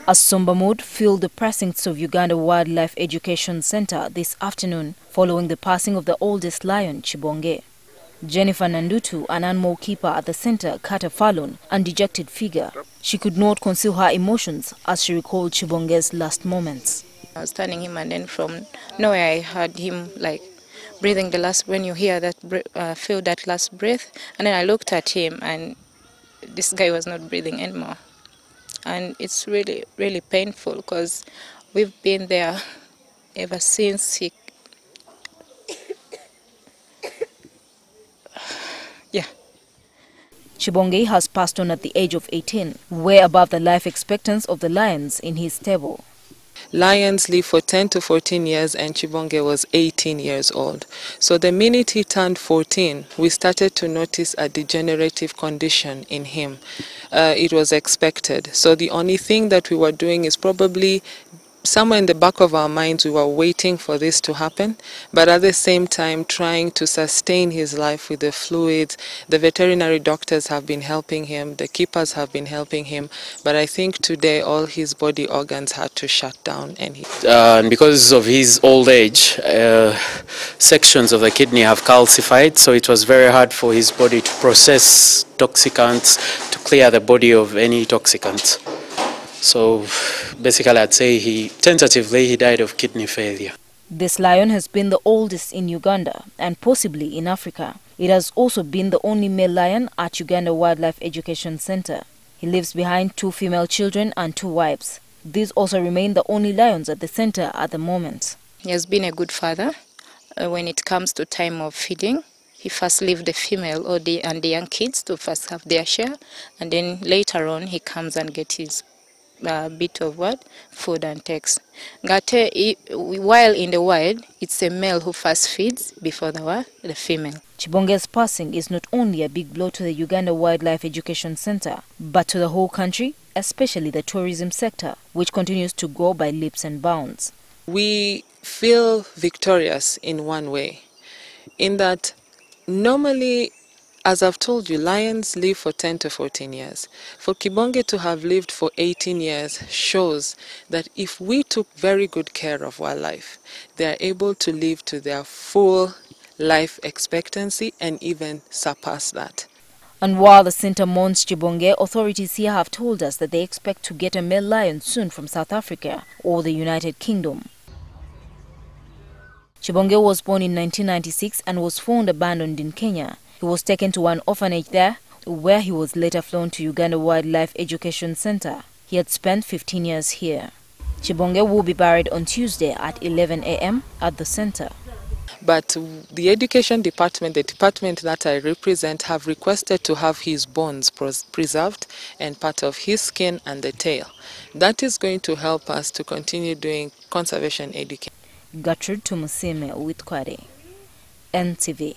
A somber mood filled the precincts of Uganda Wildlife Education Centre this afternoon following the passing of the oldest lion, Kibonge. Jennifer Nandutu, an animal keeper at the centre, cut a fallen and dejected figure. She could not conceal her emotions as she recalled Kibonge's last moments. I was turning him, and then from nowhere I heard him like breathing the last, when you hear that, feel that last breath, and then I looked at him and this guy was not breathing anymore. And it's really, really painful because we've been there ever since he... Yeah. Kibonge has passed on at the age of 18, way above the life expectancy of the lions in his stable. Lions live for 10 to 14 years and Kibonge was 18 years old. So the minute he turned 14, we started to notice a degenerative condition in him. It was expected. So the only thing that we were doing is probably somewhere in the back of our minds we were waiting for this to happen, but at the same time trying to sustain his life with the fluids. The veterinary doctors have been helping him, the keepers have been helping him, but I think today all his body organs had to shut down. And because of his old age, sections of the kidney have calcified, so it was very hard for his body to process toxicants, to clear the body of any toxicants. So basically I'd say tentatively he died of kidney failure. This lion has been the oldest in Uganda and possibly in Africa. It has also been the only male lion at Uganda Wildlife Education Centre. He leaves behind 2 female children and 2 wives. These also remain the only lions at the centre at the moment. He has been a good father. When it comes to time of feeding, he first leaves the female and the young kids to first have their share, and then later on he comes and gets his bit of food and takes. While in the wild, it's a male who first feeds before the female. Kibonge's passing is not only a big blow to the Uganda Wildlife Education Centre, but to the whole country, especially the tourism sector, which continues to grow by leaps and bounds. We feel victorious in one way, in that normally, as I've told you, lions live for 10 to 14 years. For Kibonge to have lived for 18 years shows that if we took very good care of wildlife, they are able to live to their full life expectancy and even surpass that. And while the centre mourns Kibonge, authorities here have told us that they expect to get a male lion soon from South Africa or the United Kingdom. Kibonge was born in 1996 and was found abandoned in Kenya. He was taken to an orphanage there, where he was later flown to Uganda Wildlife Education Centre. He had spent 15 years here. Kibonge will be buried on Tuesday at 11 a.m. at the centre. But the education department, the department that I represent, have requested to have his bones preserved and part of his skin and the tail. That is going to help us to continue doing conservation education. Gertrude Tumusime with Kware, Entebbe.